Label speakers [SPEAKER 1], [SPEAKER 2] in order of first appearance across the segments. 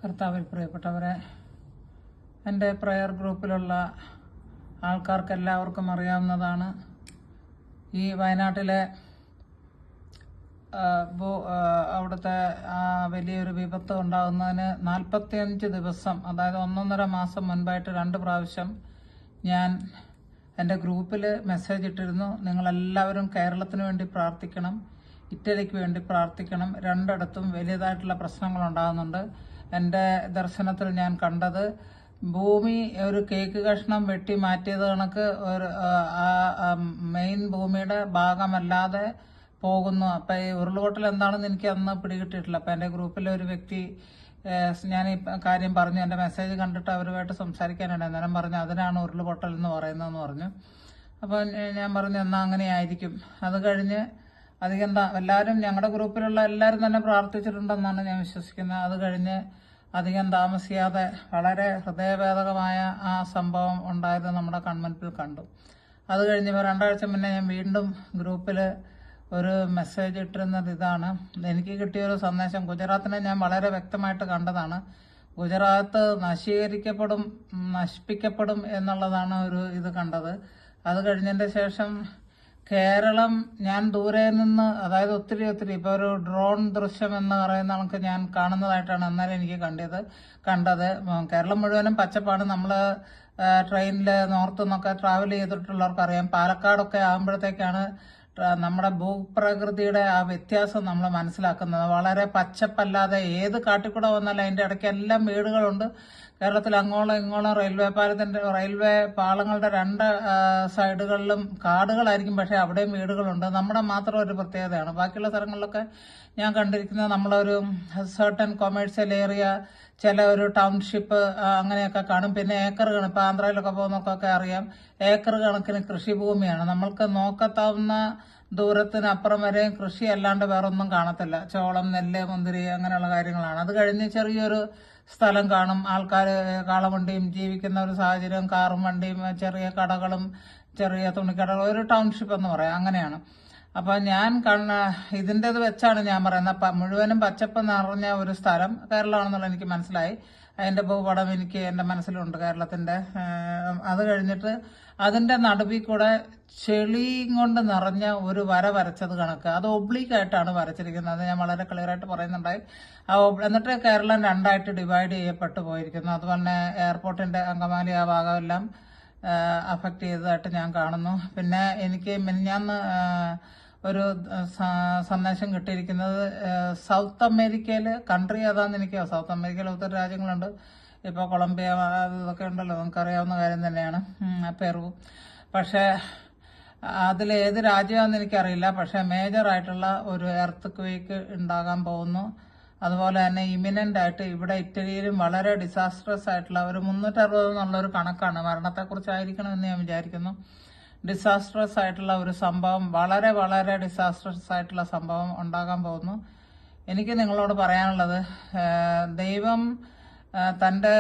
[SPEAKER 1] കർത്താവിൽ പ്രിയപ്പെട്ടവരെ, എൻ്റെ പ്രയർ ഗ്രൂപ്പിലുള്ള ആൾക്കാർക്ക് എല്ലാവർക്കും അറിയാവുന്നതാണ്. ഈ വയനാട്ടിലെ അവിടുത്തെ വലിയൊരു വിപത്ത് ഉണ്ടാകുന്നതിന് 45 ദിവസം, അതായത് 1.5 മാസം മുൻപായിട്ട് 2 പ്രാവശ്യം ഞാൻ എൻ്റെ ഗ്രൂപ്പിൽ മെസ്സേജ് ഇട്ടിരുന്നു. നിങ്ങളെല്ലാവരും കേരളത്തിന് വേണ്ടി പ്രാർത്ഥിക്കണം, ഇറ്റലിക്ക് വേണ്ടി പ്രാർത്ഥിക്കണം. രണ്ടിടത്തും വലിയതായിട്ടുള്ള പ്രശ്നങ്ങൾ ഉണ്ടാകുന്നുണ്ട്. എൻ്റെ ദർശനത്തിൽ ഞാൻ കണ്ടത് ഭൂമി ഒരു കേക്ക് കഷ്ണം വെട്ടി മാറ്റിയത് കണക്ക് ഒരു മെയിൻ ഭൂമിയുടെ ഭാഗമല്ലാതെ പോകുന്നു. അപ്പം ഈ ഉരുളുപൊട്ടൽ എന്താണെന്ന് എനിക്ക് അന്ന് പിടികിട്ടിയിട്ടില്ല. അപ്പം എൻ്റെ ഗ്രൂപ്പിലെ ഒരു വ്യക്തി ഞാൻ ഈ കാര്യം പറഞ്ഞു, എൻ്റെ മെസ്സേജ് കണ്ടിട്ട് അവരുമായിട്ട് സംസാരിക്കാനുണ്ട്. അന്നേരം പറഞ്ഞു അതിനാണ് ഉരുളുപൊട്ടൽ എന്ന് പറയുന്നതെന്ന് പറഞ്ഞു. അപ്പോൾ ഞാൻ പറഞ്ഞു എന്നാൽ അങ്ങനെ ആയിരിക്കും. അത് കഴിഞ്ഞ് അധികം എല്ലാവരും ഞങ്ങളുടെ ഗ്രൂപ്പിലുള്ള എല്ലാവരും തന്നെ പ്രാർത്ഥിച്ചിട്ടുണ്ടെന്നാണ് ഞാൻ വിശ്വസിക്കുന്നത്. അത് കഴിഞ്ഞ് അധികം താമസിയാതെ വളരെ ഹൃദയഭേദകമായ ആ സംഭവം ഉണ്ടായത് നമ്മുടെ കൺമുൻപിൽ കണ്ടു. അത് കഴിഞ്ഞ് 2 ആഴ്ച മുന്നേ ഞാൻ വീണ്ടും ഗ്രൂപ്പിൽ ഒരു മെസ്സേജ് ഇട്ടിരുന്നത് ഇതാണ്. എനിക്ക് കിട്ടിയൊരു സന്ദേശം ഗുജറാത്തിനെ ഞാൻ വളരെ വ്യക്തമായിട്ട് കണ്ടതാണ്. ഗുജറാത്ത് നശിപ്പിക്കപ്പെടും എന്നുള്ളതാണ് ഒരു ഇത് കണ്ടത്. അത് കഴിഞ്ഞതിൻ്റെ ശേഷം കേരളം ഞാൻ ദൂരെ നിന്ന്, അതായത് ഒത്തിരി ഇപ്പോൾ ഒരു ഡ്രോൺ ദൃശ്യം എന്ന് പറയുന്ന കണക്ക് ഞാൻ കാണുന്നതായിട്ടാണ് അന്നേരം എനിക്ക് കണ്ടത്. കേരളം മുഴുവനും പച്ചപ്പാണ്. നമ്മൾ ട്രെയിനിൽ നോർത്ത് നിന്നൊക്കെ ട്രാവൽ ചെയ്തിട്ടുള്ളവർക്കറിയാം, പാലക്കാടൊക്കെ ആകുമ്പോഴത്തേക്കാണ് നമ്മുടെ ഭൂപ്രകൃതിയുടെ ആ വ്യത്യാസം നമ്മൾ മനസ്സിലാക്കുന്നത്. വളരെ പച്ചപ്പല്ലാതെ ഏത് കാട്ടിക്കൂടെ വന്നാലും അതിൻ്റെ ഇടയ്ക്ക് എല്ലാം വീടുകളുണ്ട്. കേരളത്തിൽ അങ്ങോളം ഇങ്ങോളം റെയിൽവേ പാളങ്ങളുടെ 2 സൈഡുകളിലും കാടുകളായിരിക്കും, പക്ഷെ അവിടെയും വീടുകളുണ്ട്. നമ്മുടെ മാത്രം ഒരു പ്രത്യേകതയാണ്. ബാക്കിയുള്ള സ്ഥലങ്ങളിലൊക്കെ ഞാൻ കണ്ടിരിക്കുന്നത് നമ്മളൊരു സർട്ടൻ കൊമേഴ്സ്യൽ ഏരിയ, ചില ഒരു ടൗൺഷിപ്പ് അങ്ങനെയൊക്കെ കാണും. പിന്നെ ഏക്കർ കണക്ക്, ഇപ്പം ആന്ധ്രയിലൊക്കെ പോകുന്നവർക്കൊക്കെ അറിയാം, ഏക്കർ കണക്കിന് കൃഷിഭൂമിയാണ്. നമ്മൾക്ക് നോക്കത്താവുന്ന ദൂരത്തിനപ്പുറം വരെയും കൃഷി അല്ലാണ്ട് വേറൊന്നും കാണത്തില്ല. ചോളം, നെല്ല്, മുന്തിരി അങ്ങനെയുള്ള കാര്യങ്ങളാണ്. അത് കഴിഞ്ഞ് ചെറിയൊരു സ്ഥലം കാണും. ആൾക്കാർ കാളവണ്ടിയും ജീവിക്കുന്ന ഒരു സാഹചര്യം, കാറും വണ്ടിയും ചെറിയ കടകളും ചെറിയ തുണിക്കടകളും, ഒരു ടൗൺഷിപ്പ് എന്ന് പറയാം. അങ്ങനെയാണ്. അപ്പം ഞാൻ ഇതിൻ്റെത് വെച്ചാണ് ഞാൻ പറയുന്നത്, മുഴുവനും പച്ചപ്പ് നിറഞ്ഞ ഒരു സ്ഥലം കേരളമാണെന്നുള്ള എനിക്ക് മനസ്സിലായി. അതിൻ്റെ ഭൂപടം എനിക്ക് എൻ്റെ മനസ്സിലുണ്ട്, കേരളത്തിൻ്റെ. അത് കഴിഞ്ഞിട്ട് അതിൻ്റെ നടുവിൽ കൂടെ ചെളിയും കൊണ്ട് നിറഞ്ഞ ഒരു വര വരച്ചത് കണക്ക്, അത് ഒബ്ലീക്കായിട്ടാണ് വരച്ചിരിക്കുന്നത്. അത് ഞാൻ വളരെ ക്ലിയർ ആയിട്ട് പറയുന്നുണ്ടായി. എന്നിട്ട് കേരളം 2ആയിട്ട് ഡിവൈഡ് ചെയ്യപ്പെട്ടു പോയിരിക്കുന്നു. അതുപോലെ തന്നെ എയർപോർട്ടിൻ്റെ അങ്കമാലി ആ ഭാഗമെല്ലാം അഫക്റ്റ് ചെയ്തതായിട്ട് ഞാൻ കാണുന്നു. പിന്നെ എനിക്ക് മിനിഞ്ഞാന്ന് ഒരു സന്ദേശം കിട്ടിയിരിക്കുന്നത് സൗത്ത് അമേരിക്കയിൽ, കൺട്രി ഏതാന്ന് എനിക്ക്, സൗത്ത് അമേരിക്കയിൽ ഒത്തിരി രാജ്യങ്ങളുണ്ട്. ഇപ്പോൾ കൊളംബിയ ഇതൊക്കെ ഉണ്ടല്ലോ, നമുക്കറിയാവുന്ന കാര്യം തന്നെയാണ്, പെറു. പക്ഷേ അതിലേത് രാജ്യമാണെന്ന് എനിക്കറിയില്ല. പക്ഷേ മേജറായിട്ടുള്ള ഒരു എർത്ത് ക്വേക്ക് ഉണ്ടാകാൻ പോകുന്നു. അതുപോലെ തന്നെ ഇമിനന്റ് ആയിട്ട് ഇവിടെ ഇറ്റലിയിലും വളരെ ഡിസാസ്ട്രസ് ആയിട്ടുള്ള ഒരു 360 എന്നുള്ളൊരു കണക്കാണ്, മരണത്തെക്കുറിച്ചായിരിക്കണമെന്ന് ഞാൻ വിചാരിക്കുന്നു. ഡിസാസ്ട്രസ് ആയിട്ടുള്ള ഒരു സംഭവം, വളരെ വളരെ ഡിസാസ്ട്രസ് ആയിട്ടുള്ള സംഭവം ഉണ്ടാകാൻ പോകുന്നു. എനിക്ക് നിങ്ങളോട് പറയാനുള്ളത്, ദൈവം തൻ്റെ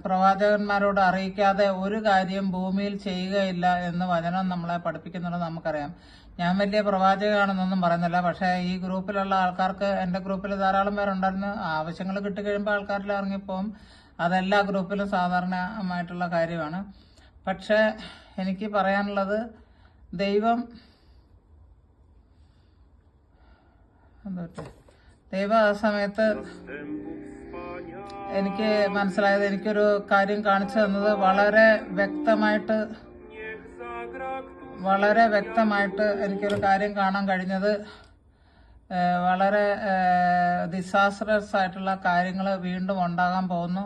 [SPEAKER 1] പ്രവാചകന്മാരോട് അറിയിക്കാതെ ഒരു കാര്യം ഭൂമിയിൽ ചെയ്യുകയില്ല എന്ന് വചനം നമ്മളെ പഠിപ്പിക്കുന്നുണ്ട്, നമുക്കറിയാം. ഞാൻ വലിയ പ്രവാചകനാണെന്നൊന്നും പറയുന്നില്ല. പക്ഷേ ഈ ഗ്രൂപ്പിലുള്ള ആൾക്കാർക്ക്, എൻ്റെ ഗ്രൂപ്പിൽ ധാരാളം പേരുണ്ടായിരുന്നു, ആവശ്യങ്ങൾ കിട്ടിക്കഴിയുമ്പോൾ ആൾക്കാരിൽ ഇറങ്ങിപ്പോവും. അതെല്ലാ ഗ്രൂപ്പിലും സാധാരണമായിട്ടുള്ള കാര്യമാണ്. പക്ഷേ എനിക്ക് പറയാനുള്ളത്, ദൈവം ആ സമയത്ത് എനിക്ക് മനസ്സിലായത്, എനിക്കൊരു കാര്യം കാണിച്ചു തന്നത് വളരെ വ്യക്തമായിട്ട് എനിക്കൊരു കാര്യം കാണാൻ കഴിഞ്ഞത്, വളരെ ഡിസാസ്ട്രസ് ആയിട്ടുള്ള കാര്യങ്ങൾ വീണ്ടും ഉണ്ടാകാൻ പോകുന്നു.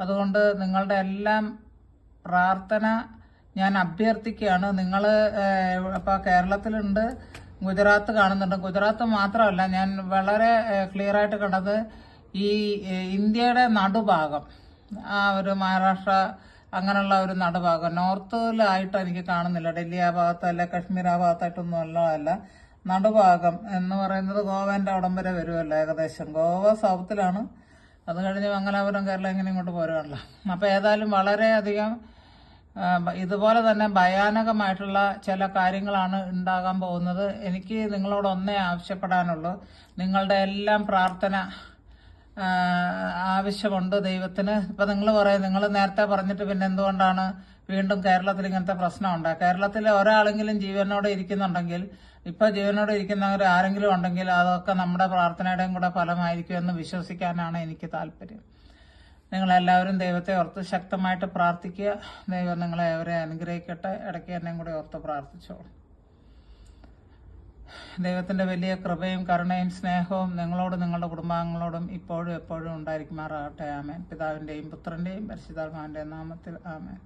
[SPEAKER 1] അതുകൊണ്ട് നിങ്ങളുടെ എല്ലാം പ്രാർത്ഥന ഞാൻ അഭ്യർത്ഥിക്കുകയാണ്. നിങ്ങൾ ഇപ്പോൾ കേരളത്തിലുണ്ട്, ഗുജറാത്ത് കാണുന്നുണ്ട്. ഗുജറാത്ത് മാത്രമല്ല, ഞാൻ വളരെ ക്ലിയർ ആയിട്ട് കണ്ടത് ഈ ഇന്ത്യയുടെ നടുഭാഗം, ആ ഒരു മഹാരാഷ്ട്ര അങ്ങനെയുള്ള ഒരു നടുഭാഗം, നോർത്തിലായിട്ട് എനിക്ക് കാണുന്നില്ല. ഡൽഹി ആ ഭാഗത്തല്ല, കശ്മീർ ആ ഭാഗത്തായിട്ടൊന്നും അല്ല. നടുഭാഗം എന്ന് പറയുന്നത് ഗോവൻ്റെ അവിടം വരെ വരുമല്ലോ ഏകദേശം. ഗോവ സൗത്തിലാണ്, അത് കഴിഞ്ഞ് മംഗലാപുരം, കേരളം ഇങ്ങനെ ഇങ്ങോട്ട് പോരുമല്ലോ. അപ്പോൾ ഏതായാലും വളരെയധികം ഇതുപോലെ തന്നെ ഭയാനകമായിട്ടുള്ള ചില കാര്യങ്ങളാണ് ഉണ്ടാകാൻ പോകുന്നത്. എനിക്ക് നിങ്ങളോട് ഒന്നേ ആവശ്യപ്പെടാനുള്ളൂ, നിങ്ങളുടെ എല്ലാം പ്രാർത്ഥന ആവശ്യമുണ്ട് ദൈവത്തിന്. ഇപ്പൊ നിങ്ങൾ പറയും, നിങ്ങൾ നേരത്തെ പറഞ്ഞിട്ട് പിന്നെ എന്തുകൊണ്ടാണ് വീണ്ടും കേരളത്തിൽ ഇങ്ങനത്തെ പ്രശ്നം ഉണ്ടാകുക? കേരളത്തിൽ ഒരാളെങ്കിലും ജീവനോടെ ഇരിക്കുന്നുണ്ടെങ്കിൽ, ഇപ്പൊ ജീവനോടെ ഇരിക്കുന്നവർ ആരെങ്കിലും ഉണ്ടെങ്കിൽ അതൊക്കെ നമ്മുടെ പ്രാർത്ഥനയുടെയും കൂടെ ഫലമായിരിക്കും എന്ന് വിശ്വസിക്കാനാണ് എനിക്ക് താല്പര്യം. നിങ്ങളെല്ലാവരും ദൈവത്തെ ഓർത്ത് ശക്തമായിട്ട് പ്രാർത്ഥിക്കുക. ദൈവം നിങ്ങളെ അവരെ അനുഗ്രഹിക്കട്ടെ. ഇടയ്ക്ക് എന്നെയും കൂടെ ഓർത്ത് പ്രാർത്ഥിച്ചോളൂ. ദൈവത്തിന്റെ വലിയ കൃപയും കരുണയും സ്നേഹവും നിങ്ങളോടും നിങ്ങളുടെ കുടുംബാംഗങ്ങളോടും ഇപ്പോഴും എപ്പോഴും ഉണ്ടായിരിക്കുമാറാകട്ടെ. ആമേൻ. പിതാവിന്റെയും പുത്രന്റെയും പരിശുദ്ധാത്മാവിന്റെയും നാമത്തിൽ ആമേൻ.